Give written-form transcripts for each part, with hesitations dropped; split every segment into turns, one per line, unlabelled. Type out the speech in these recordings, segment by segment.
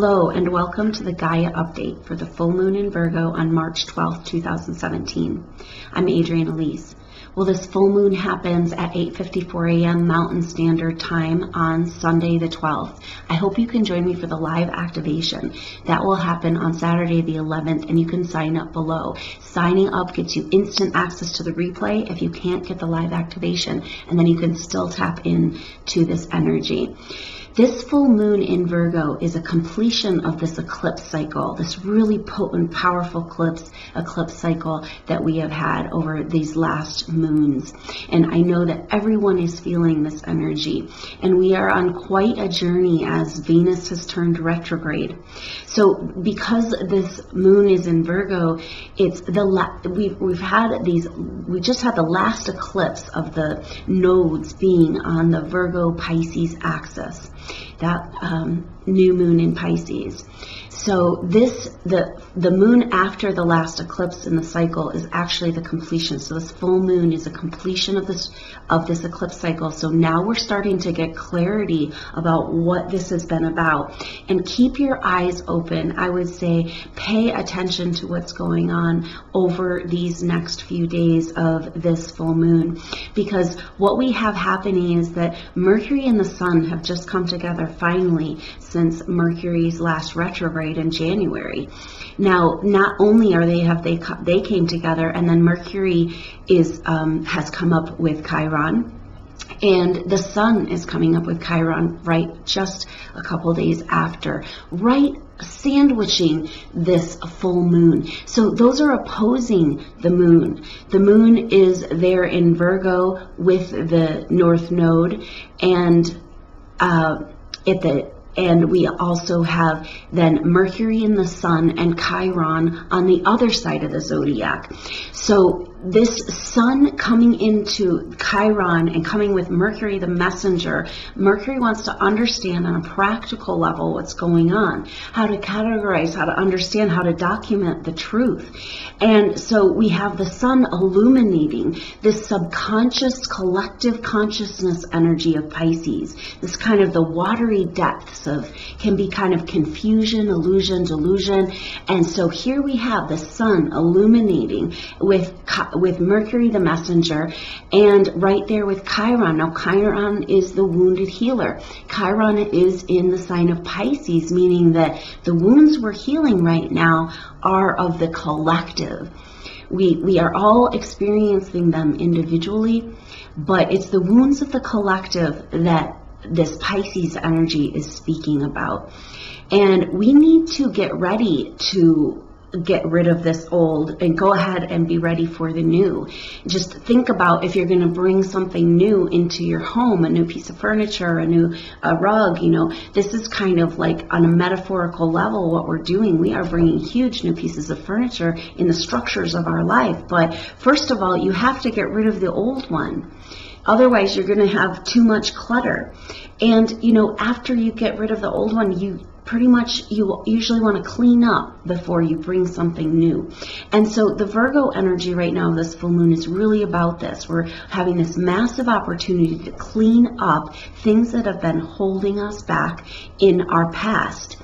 Hello and welcome to the Gaia update for the full moon in Virgo on March 12th, 2017. I'm Adrienne Elise. Well, this full moon happens at 8:54 a.m. Mountain Standard Time on Sunday the 12th. I hope you can join me for the live activation. That will happen on Saturday the 11th, and you can sign up below. Signing up gets you instant access to the replay if you can't get the live activation, and then you can still tap in to this energy. This full moon in Virgo is a completion of this eclipse cycle, this really potent, powerful eclipse cycle that we have had over these last moons. And I know that everyone is feeling this energy. And we are on quite a journey as Venus has turned retrograde. So because this moon is in Virgo, it's we just had the last eclipse of the nodes being on the Virgo Pisces axis. That new moon in Pisces. So the moon after the last eclipse in the cycle is actually the completion. So this full moon is a completion of this eclipse cycle. So now we're starting to get clarity about what this has been about. And keep your eyes open. I would say pay attention to what's going on over these next few days of this full moon. Because what we have happening is that Mercury and the Sun have just come together finally since Mercury's last retrograde in January. Now, not only are they came together, and then Mercury has come up with Chiron, and the Sun is coming up with Chiron right just a couple days after, right sandwiching this full moon. So those are opposing the moon. The moon is there in Virgo with the North Node, and and we also have then Mercury and the Sun and Chiron on the other side of the zodiac. So this Sun coming into Chiron and coming with Mercury the messenger, Mercury wants to understand on a practical level what's going on, how to categorize, how to understand, how to document the truth. And so we have the Sun illuminating this subconscious collective consciousness energy of Pisces, this kind of the watery depths of, can be kind of confusion, illusion, delusion. And so here we have the Sun illuminating with Mercury the messenger, and right there with Chiron. Now Chiron is the wounded healer. Chiron is in the sign of Pisces, meaning that the wounds we're healing right now are of the collective. We are all experiencing them individually, but it's the wounds of the collective that this Pisces energy is speaking about. And we need to get ready to get rid of this old and go ahead and be ready for the new. Just think about if you're going to bring something new into your home, a new piece of furniture, a rug, this is kind of like on a metaphorical level what we're doing. We are bringing huge new pieces of furniture in the structures of our life. But first of all, you have to get rid of the old one. Otherwise, you're going to have too much clutter. And, after you get rid of the old one, you usually want to clean up before you bring something new. And so the Virgo energy right now, this full moon, is really about this. We're having this massive opportunity to clean up things that have been holding us back in our past.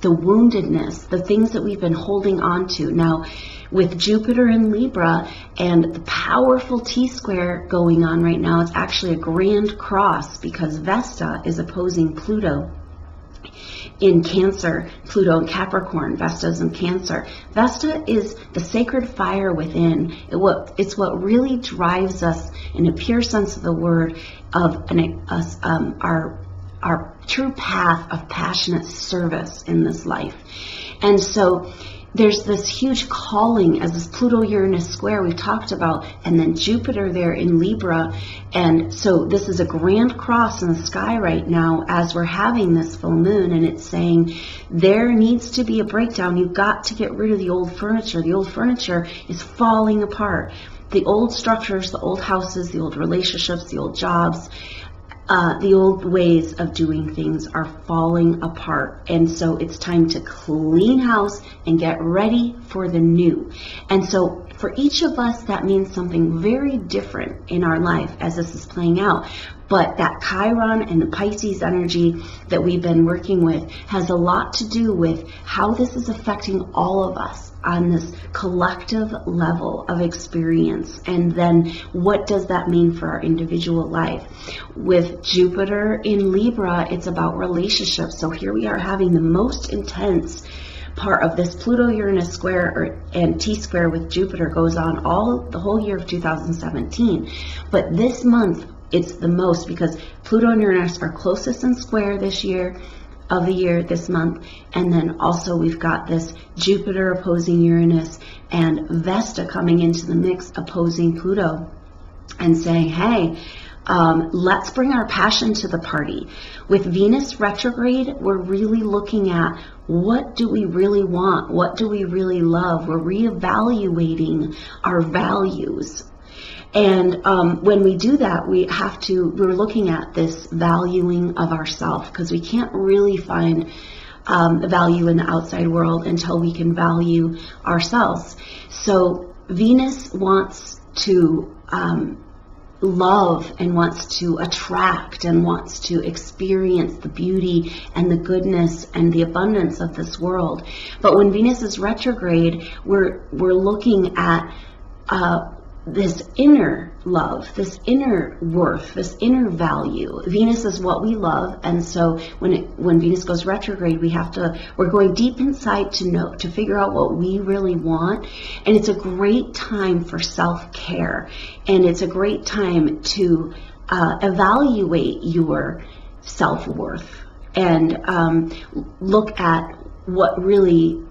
The woundedness, the things that we've been holding on to. Now, with Jupiter in Libra and the powerful T-Square going on right now, it's actually a grand cross because Vesta is opposing Pluto in Cancer, Pluto and Capricorn. Vesta's in Cancer. Vesta is the sacred fire within. It's what really drives us, in a pure sense of the word, of our true path of passionate service in this life. And so there's this huge calling as this Pluto-Uranus square we've talked about, and then Jupiter there in Libra. And so this is a grand cross in the sky right now as we're having this full moon, and it's saying there needs to be a breakdown. You've got to get rid of the old furniture. The old furniture is falling apart. The old structures, the old houses, the old relationships, the old jobs, the old ways of doing things are falling apart. And so it's time to clean house and get ready for the new. And so for each of us, that means something very different in our life as this is playing out. But that Chiron and the Pisces energy that we've been working with has a lot to do with how this is affecting all of us on this collective level of experience. And then what does that mean for our individual life? With Jupiter in Libra, it's about relationships. So here we are having the most intense part of this Pluto-Uranus square, and T-Square with Jupiter goes on the whole year of 2017. But this month, it's the most because Pluto and Uranus are closest in square this year, of the year, this month. And then also we've got this Jupiter opposing Uranus and Vesta coming into the mix opposing Pluto and saying, hey, let's bring our passion to the party. With Venus retrograde, we're really looking at what do we really want? What do we really love? We're reevaluating our values. And when we do that, we're looking at this valuing of ourselves, because we can't really find value in the outside world until we can value ourselves. So Venus wants to love and wants to attract and wants to experience the beauty and the goodness and the abundance of this world. But when Venus is retrograde, we're looking at this inner love, this inner worth, this inner value. Venus is what we love, and so when Venus goes retrograde, we're going deep inside to figure out what we really want. And it's a great time for self-care, and it's a great time to evaluate your self-worth and look at what really,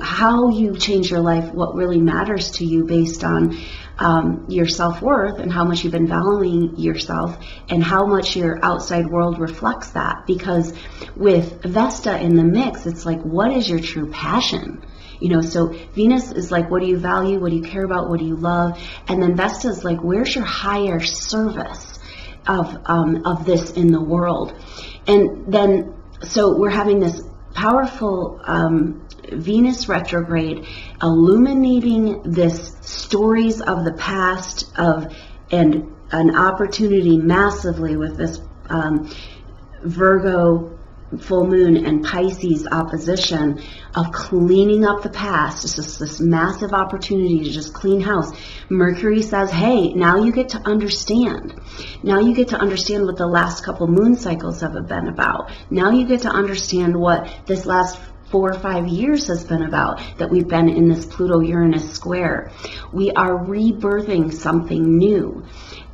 how you change your life, what really matters to you based on your self-worth and how much you've been valuing yourself and how much your outside world reflects that. Because with Vesta in the mix, it's like, what is your true passion? So Venus is like, what do you value? What do you care about? What do you love? And then Vesta is like, where's your higher service of this in the world? And then, so we're having this powerful Venus retrograde illuminating this stories of the past and an opportunity massively with this Virgo full moon and Pisces opposition of cleaning up the past. It's just this massive opportunity to just clean house. Mercury says, hey, now you get to understand. Now you get to understand what the last couple moon cycles have been about. Now you get to understand what this last 4 or 5 years has been about, that we've been in this Pluto-Uranus square. We are rebirthing something new.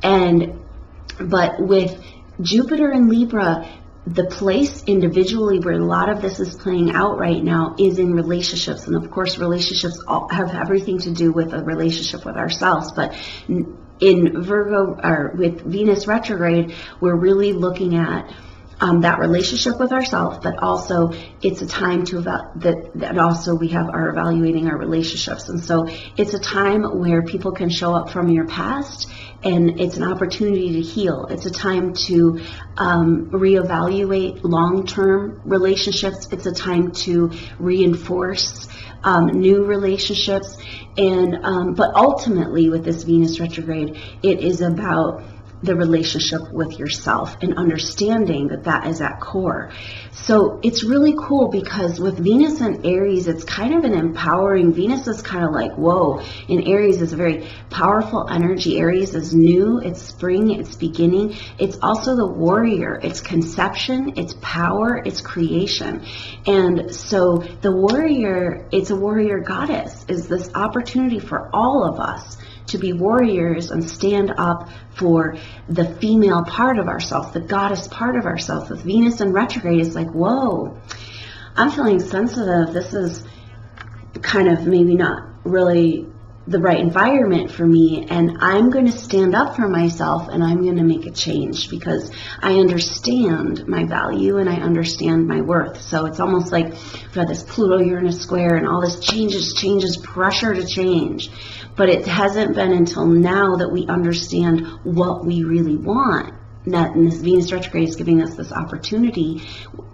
But with Jupiter and Libra, the place individually where a lot of this is playing out right now is in relationships. And of course, relationships all have everything to do with a relationship with ourselves. But in Virgo, or with Venus retrograde, we're really looking at that relationship with ourselves, but also it's a time to that also we are evaluating our relationships. And so it's a time where people can show up from your past, and it's an opportunity to heal. It's a time to reevaluate long-term relationships. It's a time to reinforce new relationships. And but ultimately with this Venus retrograde, it is about the relationship with yourself and understanding that is at core. So it's really cool because with Venus and Aries, it's kind of an empowering. Venus is kind of like, whoa. And Aries is a very powerful energy. Aries is new, it's spring, it's beginning. It's also the warrior. It's conception, it's power, it's creation. And so the warrior, it's a warrior goddess, is this opportunity for all of us to be warriors and stand up for the female part of ourselves, the goddess part of ourselves. With Venus in retrograde, it's like, whoa, I'm feeling sensitive. This is kind of maybe not really the right environment for me, and I'm going to stand up for myself, and I'm going to make a change because I understand my value and I understand my worth. So it's almost like we've got this Pluto-Uranus square and all this changes, pressure to change. But it hasn't been until now that we understand what we really want. and this Venus retrograde is giving us this opportunity,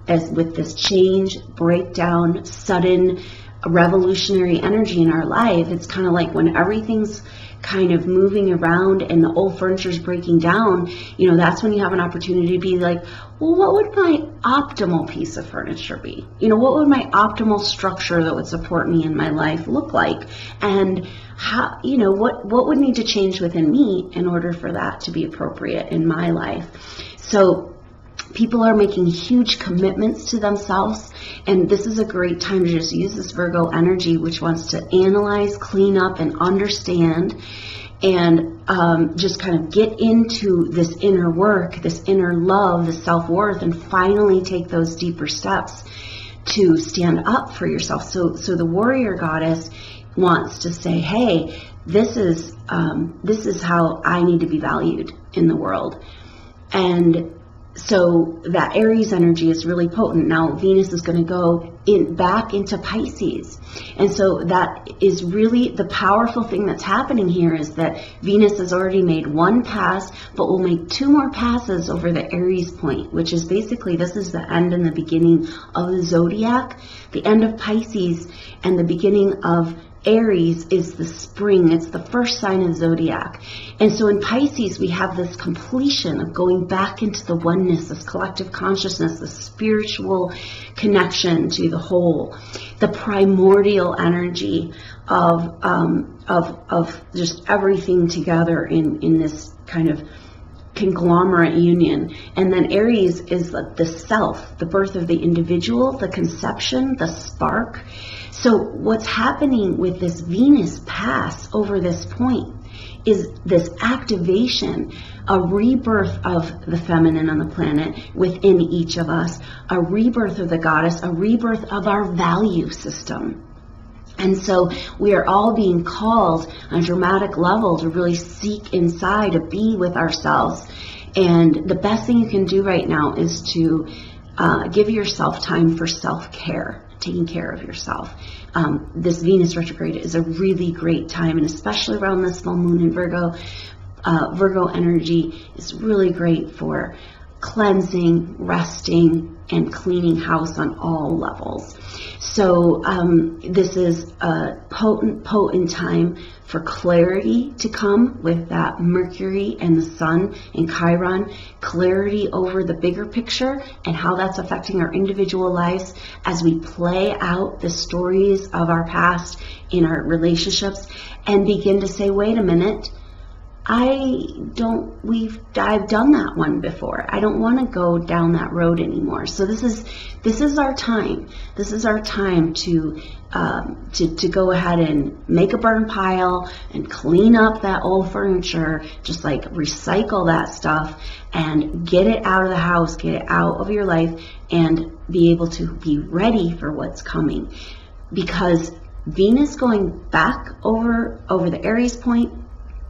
as with this change, breakdown, sudden revolutionary energy in our life. It's kind of like when everything's kind of moving around and the old furniture is breaking down, you know, that's when you have an opportunity to be like, well, what would my optimal piece of furniture be? You know, what would my optimal structure that would support me in my life look like? And how, you know, what would need to change within me in order for that to be appropriate in my life? So people are making huge commitments to themselves, and this is a great time to just use this Virgo energy, which wants to analyze, clean up, and understand, and just kind of get into this inner work, this inner love, this self-worth, and finally take those deeper steps to stand up for yourself. So the warrior goddess wants to say, hey, this is how I need to be valued in the world. And so that Aries energy is really potent. Now Venus is going to go back into Pisces. And so that is really the powerful thing that's happening here, is that Venus has already made one pass, but will make 2 more passes over the Aries point, which is basically, this is the end and the beginning of the zodiac. The end of Pisces and the beginning of Aries is the spring. It's the first sign of the zodiac. And so in Pisces, we have this completion of going back into the oneness, this collective consciousness, the spiritual connection to the whole, the primordial energy of just everything together in this kind of conglomerate union. And then Aries is the self, the birth of the individual, the conception, the spark. So what's happening with this Venus pass over this point is this activation, a rebirth of the feminine on the planet within each of us, a rebirth of the goddess, a rebirth of our value system. And so we are all being called on a dramatic level to really seek inside, to be with ourselves. And the best thing you can do right now is to give yourself time for self-care, taking care of yourself. This Venus retrograde is a really great time, and especially around this full moon in Virgo, Virgo energy is really great for cleansing, resting, and cleaning house on all levels. So this is a potent time for clarity to come with that Mercury and the Sun and Chiron, clarity over the bigger picture and how that's affecting our individual lives as we play out the stories of our past in our relationships and begin to say, wait a minute, I've done that one before. I don't want to go down that road anymore. So this is our time. This is our time to go ahead and make a burn pile and clean up that old furniture, just like recycle that stuff and get it out of the house, get it out of your life, and be able to be ready for what's coming. Because Venus going back over the Aries point,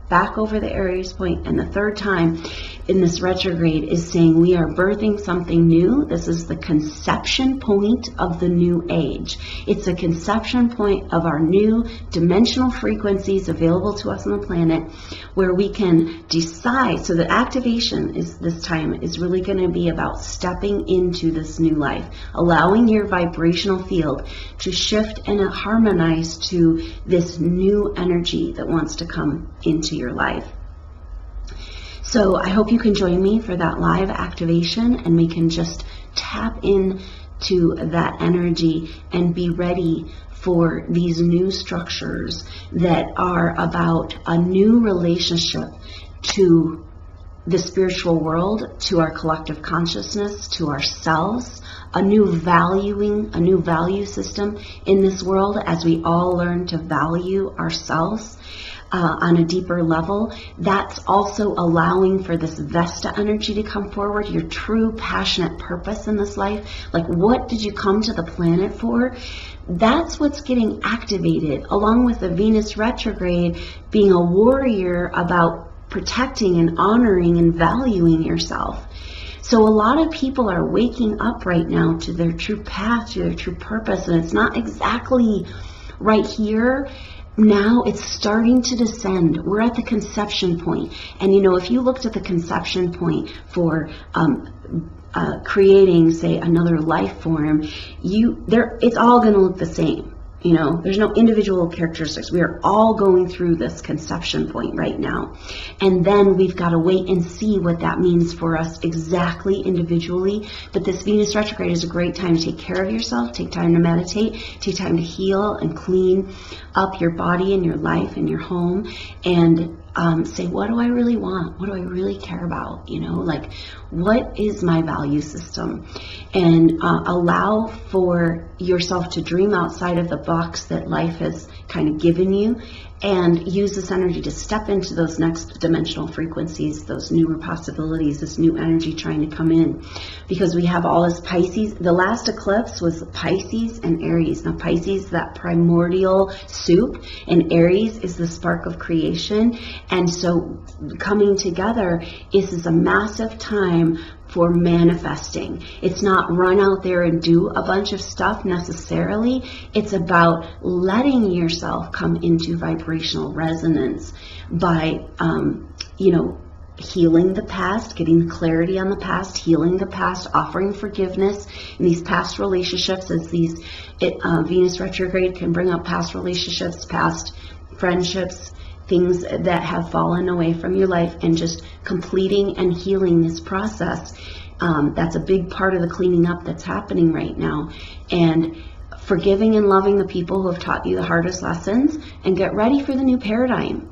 back over the Aries point, and the third time in this retrograde is saying we are birthing something new. This is the conception point of the new age. It's a conception point of our new dimensional frequencies available to us on the planet, where we can decide. So the activation is this time is really going to be about stepping into this new life, allowing your vibrational field to shift and harmonize to this new energy that wants to come into your life. So I hope you can join me for that live activation, and we can just tap in to that energy and be ready for these new structures that are about a new relationship to the spiritual world, to our collective consciousness, to ourselves, a new value system in this world as we all learn to value ourselves on a deeper level. That's also allowing for this Vesta energy to come forward, your true passionate purpose in this life. Like, what did you come to the planet for? That's what's getting activated, along with the Venus retrograde being a warrior about protecting and honoring and valuing yourself. So a lot of people are waking up right now to their true path, to their true purpose, and it's not exactly right here now it's starting to descend. We're at the conception point. And you know, if you looked at the conception point for creating, say, another life form, it's all going to look the same. You know, there's no individual characteristics. We are all going through this conception point right now. And then we've got to wait and see what that means for us exactly individually. But this Venus retrograde is a great time to take care of yourself, take time to meditate, take time to heal and clean up your body and your life and your home, and say, what do I really want? What do I really care about? You know, like, what is my value system? And allow for yourself to dream outside of the box that life has kind of given you, and use this energy to step into those next dimensional frequencies, those newer possibilities, this new energy trying to come in. Because we have all this Pisces. The last eclipse was Pisces and Aries. Now Pisces, that primordial soup, and Aries is the spark of creation. And so coming together, this is a massive time for manifesting. It's not run out there and do a bunch of stuff necessarily. It's about letting yourself come into vibrational resonance by, healing the past, getting clarity on the past, healing the past, offering forgiveness in these past relationships, as Venus retrograde can bring up past relationships, past friendships, things that have fallen away from your life, and just completing and healing this process. That's a big part of the cleaning up that's happening right now. And forgiving and loving the people who have taught you the hardest lessons, and get ready for the new paradigm.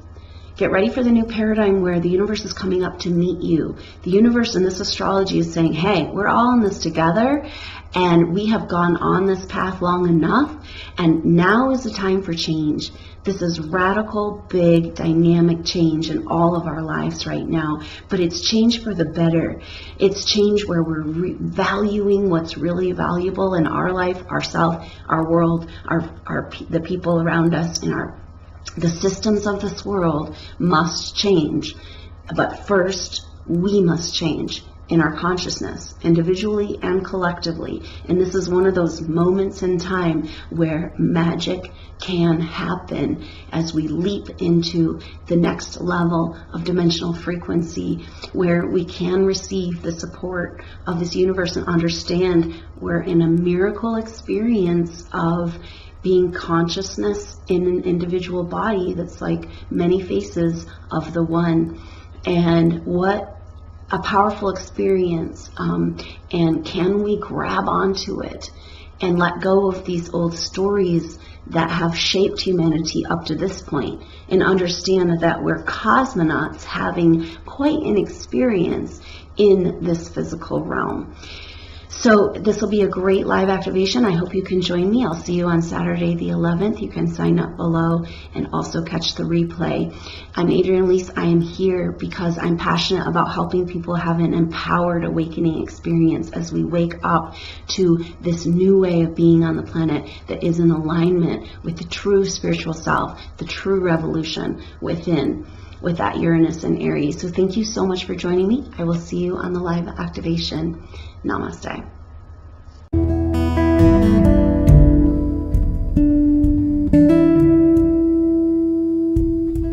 Get ready for the new paradigm where the universe is coming up to meet you. The universe in this astrology is saying, hey, we're all in this together, and we have gone on this path long enough, and now is the time for change. This is radical, big, dynamic change in all of our lives right now, but it's change for the better. It's change where we're valuing what's really valuable in our life, ourself, our world, the people around us, and the systems of this world must change. But first, we must change in our consciousness, individually and collectively. And this is one of those moments in time where magic can happen as we leap into the next level of dimensional frequency, where we can receive the support of this universe and understand we're in a miracle experience of being consciousness in an individual body that's like many faces of the one. And what a powerful experience. And can we grab onto it and let go of these old stories that have shaped humanity up to this point, and understand that we're cosmonauts having quite an experience in this physical realm. So this will be a great live activation. I hope you can join me. I'll see you on Saturday the 11th. You can sign up below and also catch the replay. I'm Adrienne Elise. I am here because I'm passionate about helping people have an empowered awakening experience as we wake up to this new way of being on the planet that is in alignment with the true spiritual self, the true revolution within, with that Uranus and Aries. So thank you so much for joining me. I will see you on the live activation. Namaste.